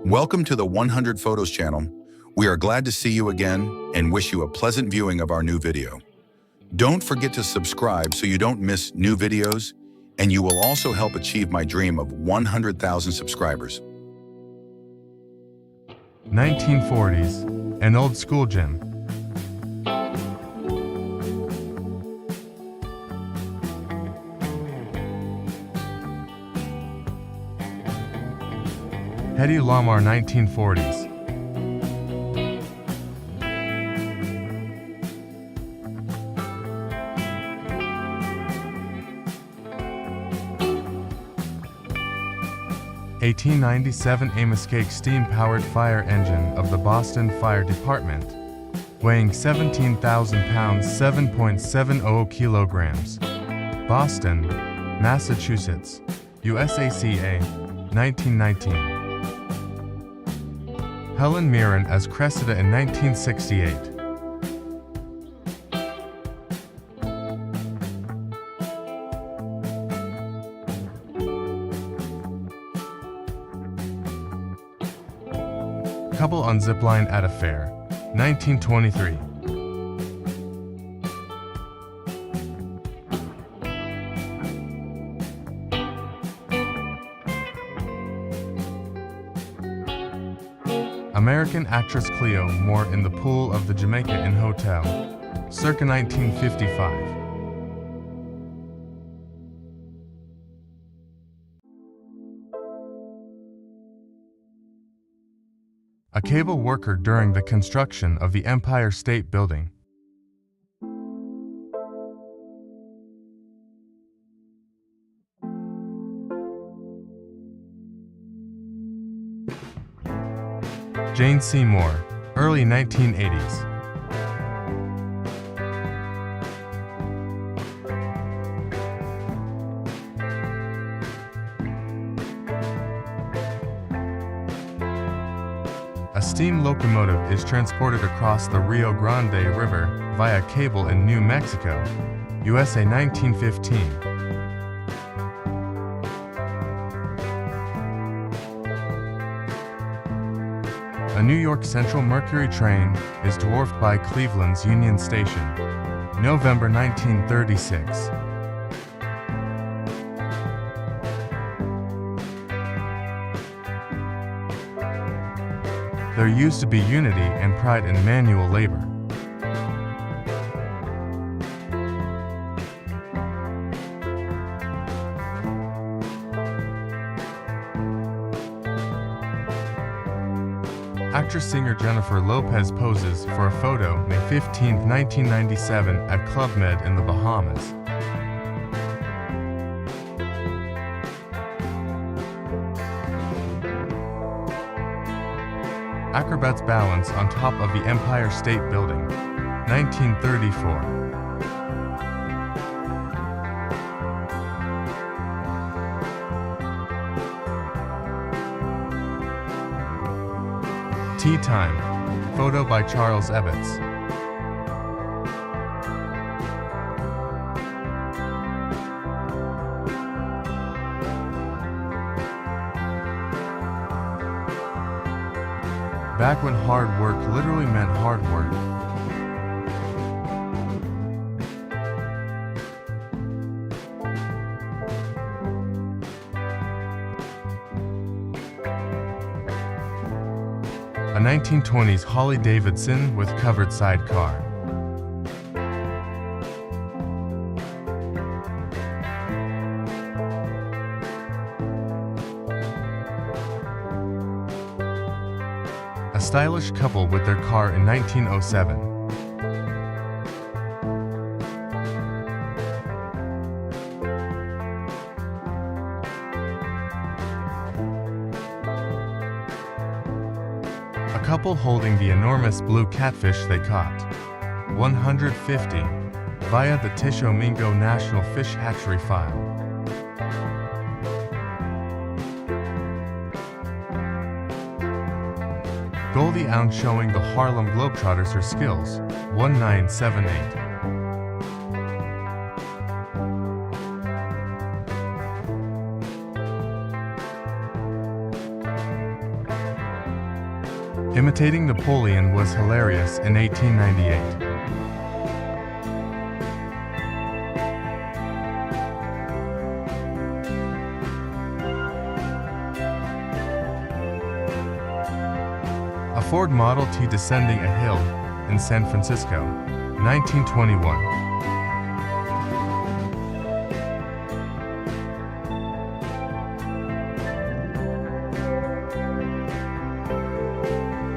Welcome to the 100 Photos channel. We are glad to see you again and wish you a pleasant viewing of our new video. Don't forget to subscribe so you don't miss new videos, and you will also help achieve my dream of 100,000 subscribers. 1940s, an old school gym. Hedy Lamarr 1940s. (1897) Amos Cake steam-powered fire engine of the Boston Fire Department, weighing 17,000 pounds, 7.70 kilograms. Boston, Massachusetts, USACA, 1919. Helen Mirren as Cressida in 1968. Couple on zipline at a fair, 1923. American actress Cleo Moore in the pool of the Jamaica Inn Hotel, circa 1955. A cable worker during the construction of the Empire State Building. Jane Seymour, early 1980s. A steam locomotive is transported across the Rio Grande River via cable in New Mexico, USA 1915. A New York Central Mercury train is dwarfed by Cleveland's Union Station, November 1936. There used to be unity and pride in manual labor. Actress-singer Jennifer Lopez poses for a photo May 15, 1997 at Club Med in the Bahamas. Acrobats balance on top of the Empire State Building, 1934. Tea Time, photo by Charles Ebbets. Back when hard work literally meant hard work. A 1920s Harley-Davidson with covered sidecar. A stylish couple with their car in 1907. A couple holding the enormous blue catfish they caught. 150 via the Tishomingo National Fish Hatchery file. Goldie Hawn showing the Harlem Globetrotters her skills, 1978. Imitating Napoleon was hilarious in 1898. A Ford Model T descending a hill in San Francisco, 1921.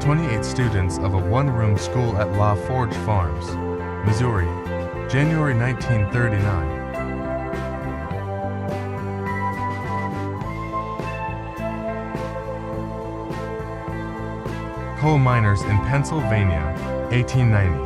"28 students of a one-room school at La Forge Farms, Missouri, January 1939. Coal miners in Pennsylvania, 1890.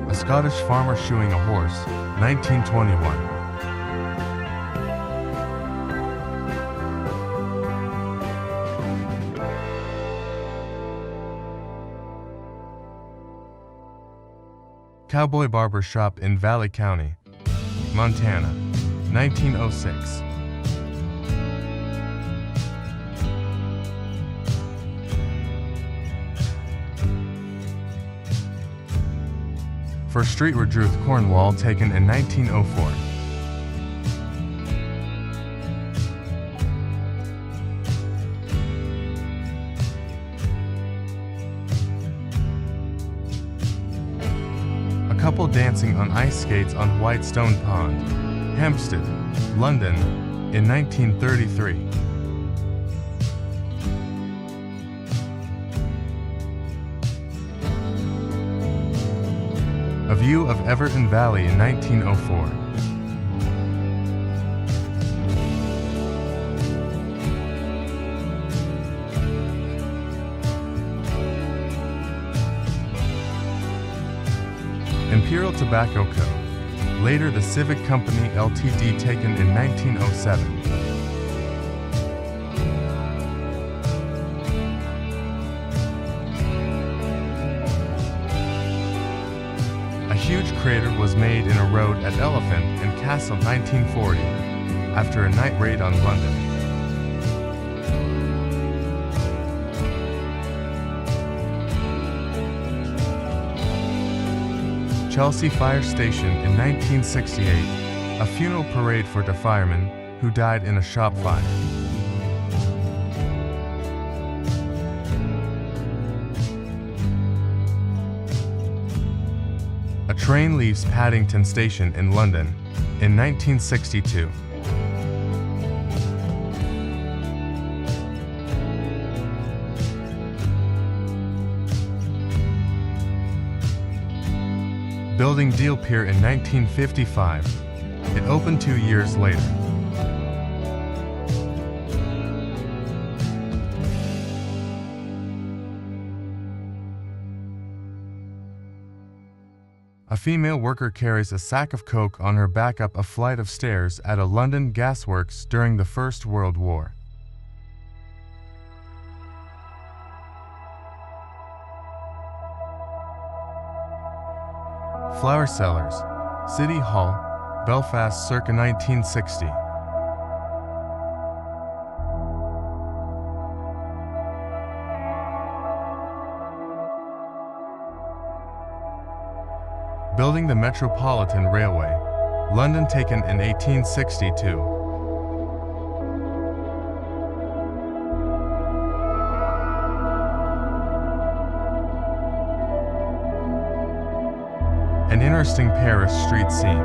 A Scottish farmer shoeing a horse, 1921. Cowboy barber shop in Valley County, Montana, 1906. First street Redruth, Cornwall, taken in 1904. Couple dancing on ice skates on Whitestone Pond, Hampstead, London, in 1933. A view of Everton Valley in 1904. Imperial Tobacco Co., later the Civic Company Ltd., taken in 1907. A huge crater was made in a road at Elephant and Castle, 1940, after a night raid on London. Chelsea Fire Station in 1968, a funeral parade for the fireman who died in a shop fire. A train leaves Paddington Station in London in 1962. Building Deal Pier in 1955. It opened 2 years later. A female worker carries a sack of coke on her back up a flight of stairs at a London gasworks during the First World War. Flower Cellars, City Hall, Belfast, circa 1960. Building the Metropolitan Railway, London, taken in 1862. An interesting Paris street scene.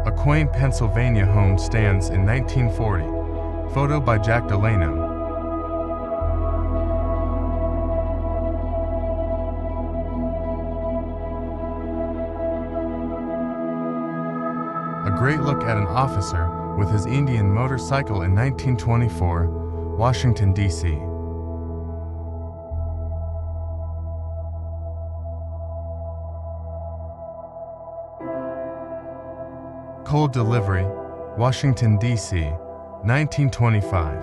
A quaint Pennsylvania home stands in 1940. Photo by Jack Delano. A great look at an officer with his Indian motorcycle in 1924, Washington, D.C. Cold Delivery, Washington, D.C., 1925.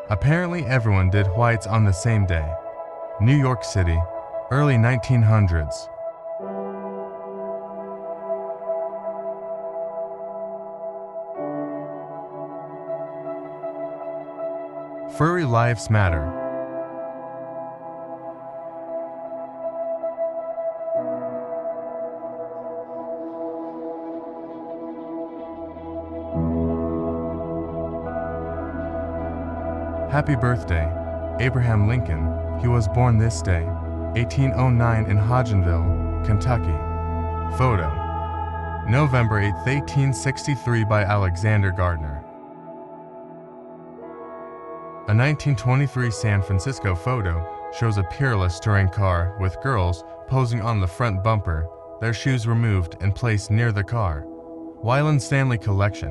Apparently everyone did whites on the same day. New York City, early 1900s. Furry Lives Matter. Happy birthday, Abraham Lincoln. He was born this day, 1809 in Hodgenville, Kentucky. Photo. November 8, 1863 by Alexander Gardner. A 1923 San Francisco photo shows a peerless touring car with girls posing on the front bumper, their shoes removed and placed near the car. Wyland Stanley Collection.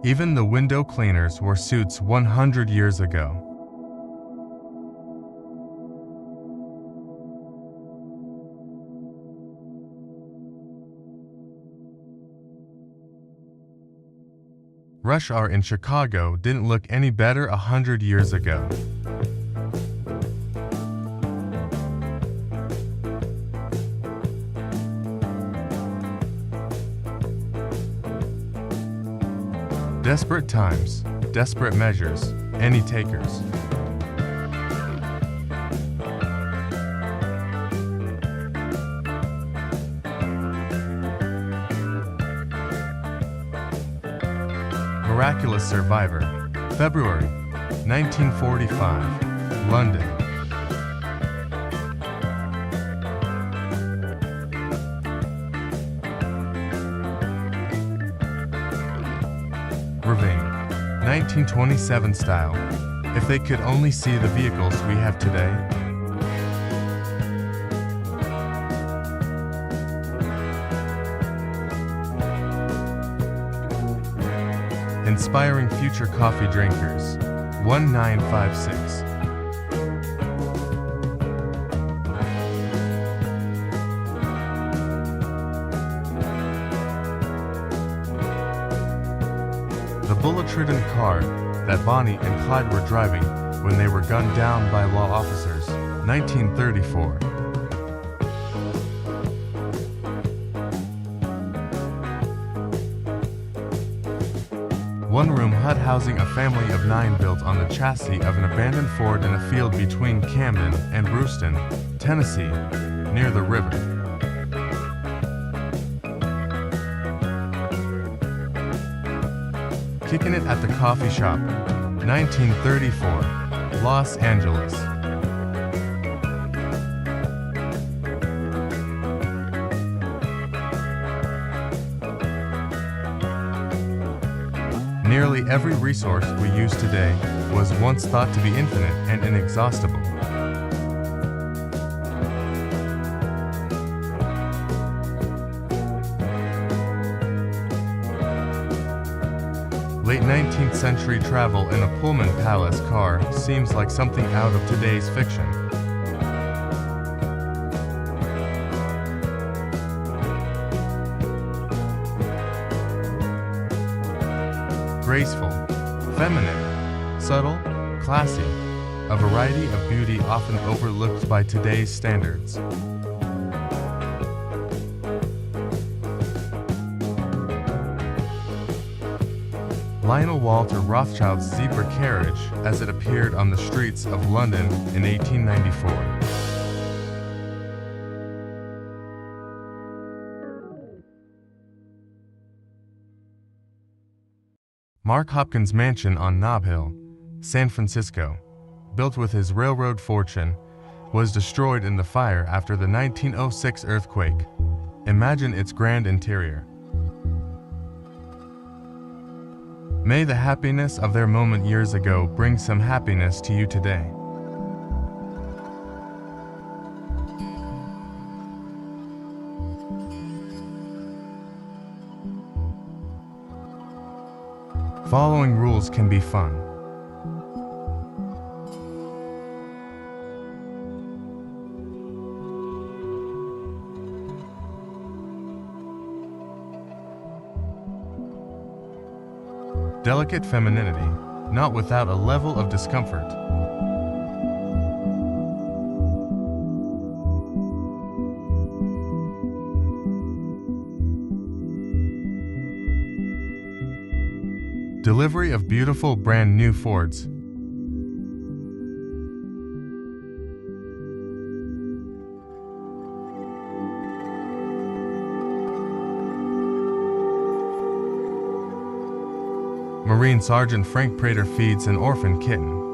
Even the window cleaners wore suits 100 years ago. Rush hour in Chicago didn't look any better 100 years ago. Desperate times, desperate measures, any takers. Miraculous Survivor, February 1945, London. Ravine, 1927 style. If they could only see the vehicles we have today. Inspiring future coffee drinkers, 1956. The bullet-ridden car that Bonnie and Clyde were driving when they were gunned down by law officers, 1934. One-room hut housing a family of 9 built on the chassis of an abandoned Ford in a field between Camden and Brewston, Tennessee, near the river. Kicking it at the coffee shop, 1934, Los Angeles. Nearly every resource we use today was once thought to be infinite and inexhaustible. Late 19th century travel in a Pullman Palace car seems like something out of today's fiction. Graceful, feminine, subtle, classy, a variety of beauty often overlooked by today's standards. Lionel Walter Rothschild's zebra carriage as it appeared on the streets of London in 1894. Mark Hopkins' mansion on Nob Hill, San Francisco, built with his railroad fortune, was destroyed in the fire after the 1906 earthquake. Imagine its grand interior. May the happiness of their moment years ago bring some happiness to you today. following rules can be fun. Delicate femininity, not without a level of discomfort. Delivery of beautiful brand new Fords. Marine Sergeant Frank Prater feeds an orphan kitten.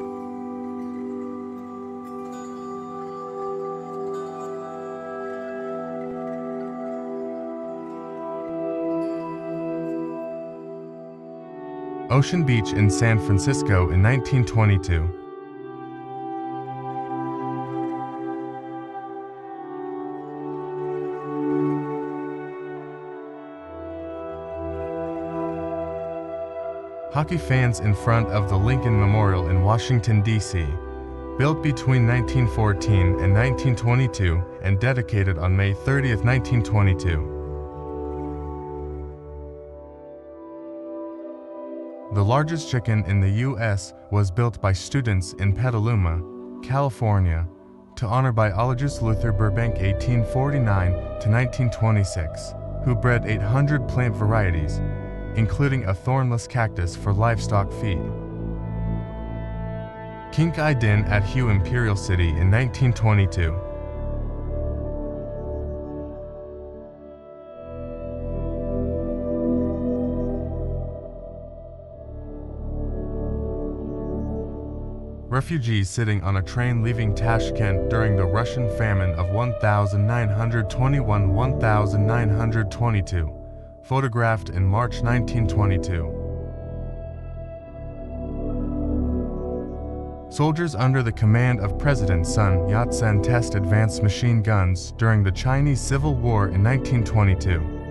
Ocean Beach in San Francisco in 1922. Hockey fans in front of the Lincoln Memorial in Washington, D.C., built between 1914 and 1922 and dedicated on May 30, 1922. The largest chicken in the U.S. was built by students in Petaluma, California, to honor biologist Luther Burbank 1849 to 1926, who bred 800 plant varieties, including a thornless cactus for livestock feed. King-Kai Din at Hue Imperial City in 1922. Refugees sitting on a train leaving Tashkent during the Russian famine of 1921-1922, photographed in March 1922. Soldiers under the command of President Sun Yat-sen test advanced machine guns during the Chinese Civil War in 1922.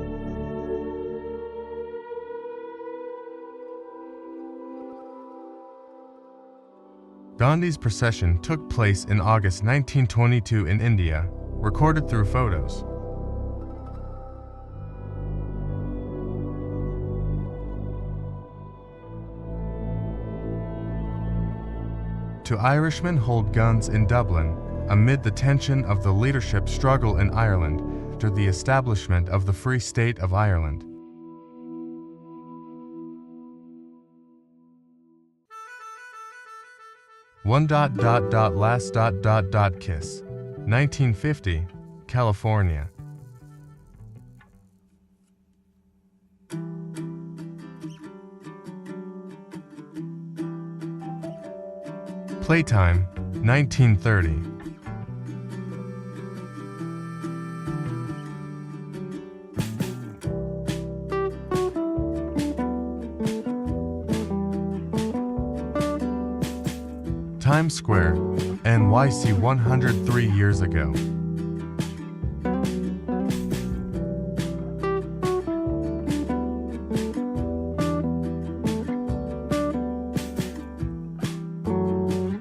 Gandhi's procession took place in August 1922 in India, recorded through photos. To Irishmen hold guns in Dublin, amid the tension of the leadership struggle in Ireland after the establishment of the Free State of Ireland. Last kiss. 1950, California. Playtime, 1930. Times Square, NYC 103 years ago.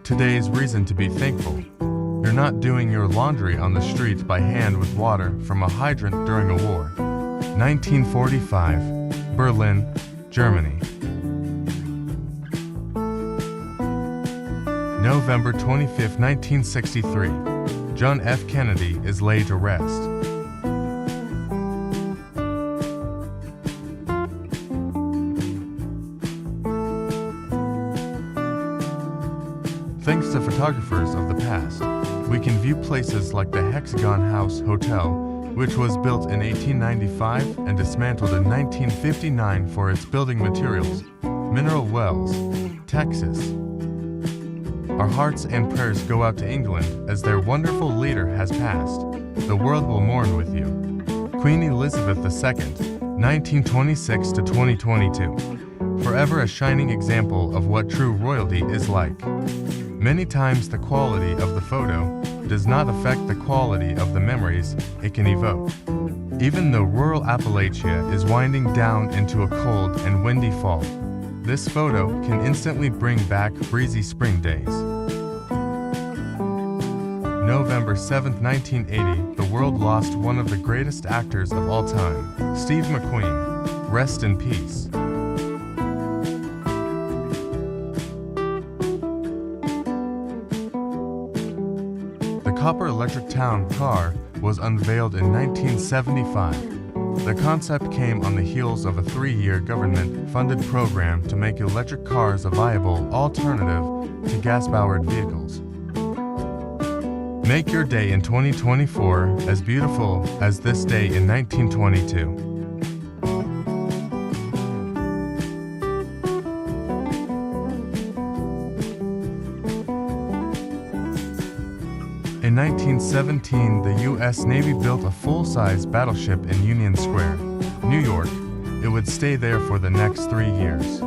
Today's reason to be thankful. You're not doing your laundry on the street by hand with water from a hydrant during a war. 1945, Berlin, Germany. November 25, 1963, John F. Kennedy is laid to rest. Thanks to photographers of the past, we can view places like the Hexagon House Hotel, which was built in 1895 and dismantled in 1959 for its building materials, Mineral Wells, Texas. Our hearts and prayers go out to England as their wonderful leader has passed. The world will mourn with you. Queen Elizabeth II, 1926 to 2022. Forever a shining example of what true royalty is like. Many times the quality of the photo does not affect the quality of the memories it can evoke. Even though rural Appalachia is winding down into a cold and windy fall, This photo can instantly bring back breezy spring days. November 7, 1980, the world lost one of the greatest actors of all time, Steve McQueen. Rest in peace. The Copper Electric Town car was unveiled in 1975. The concept came on the heels of a 3-year government-funded program to make electric cars a viable alternative to gas-powered vehicles. Make your day in 2024 as beautiful as this day in 1922. In 1917, the U.S. Navy built a full-size battleship in Union Square, New York. It would stay there for the next 3 years.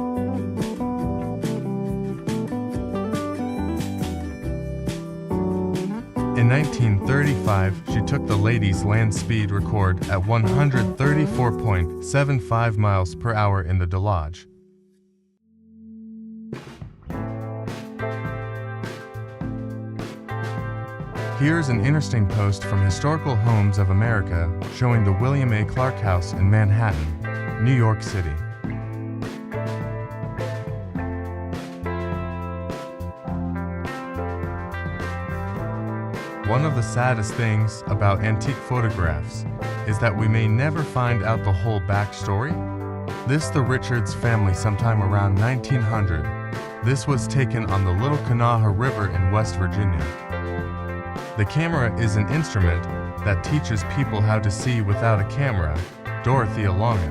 In 1935, she took the ladies' land speed record at 134.75 miles per hour in the Delage. Here's an interesting post from Historical Homes of America showing the William A. Clark House in Manhattan, New York City. One of the saddest things about antique photographs is that we may never find out the whole backstory. This the Richards family sometime around 1900. This was taken on the Little Kanawha River in West Virginia. The camera is an instrument that teaches people how to see without a camera. Dorothea Longa.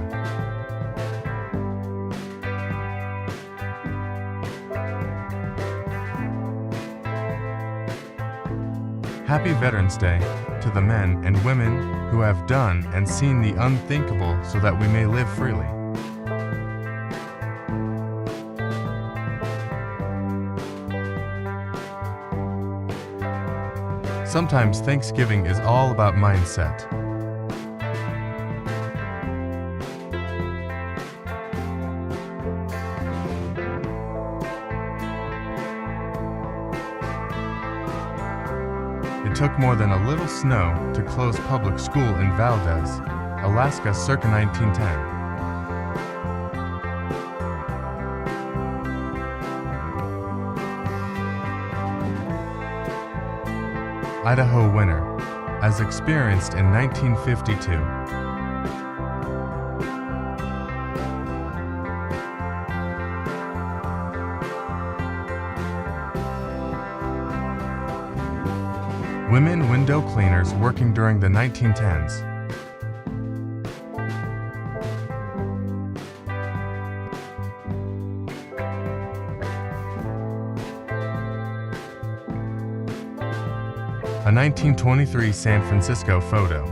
Happy Veterans Day to the men and women who have done and seen the unthinkable so that we may live freely. Sometimes Thanksgiving is all about mindset. It took more than a little snow to close public school in Valdez, Alaska circa 1910. Idaho winter, as experienced in 1952. Women window cleaners working during the 1910s. A 1923 San Francisco photo.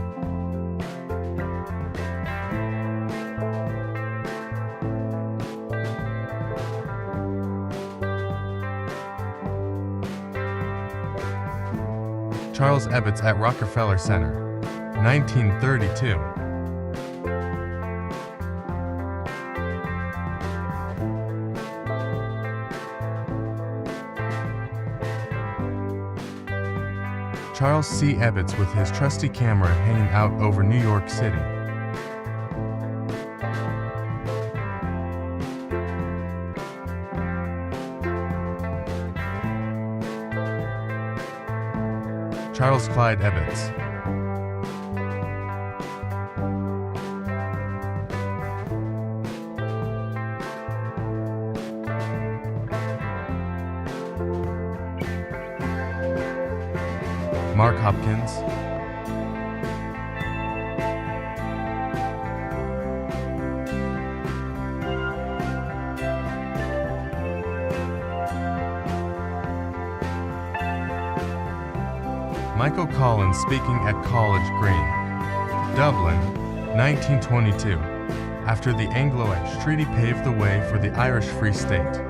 Charles Ebbets at Rockefeller Center, 1932. Charles C. Ebbets with his trusty camera hanging out over New York City. Charles Clyde Ebbets. Mark Hopkins. Michael Collins speaking at College Green, Dublin, 1922, after the Anglo-Irish Treaty paved the way for the Irish Free State.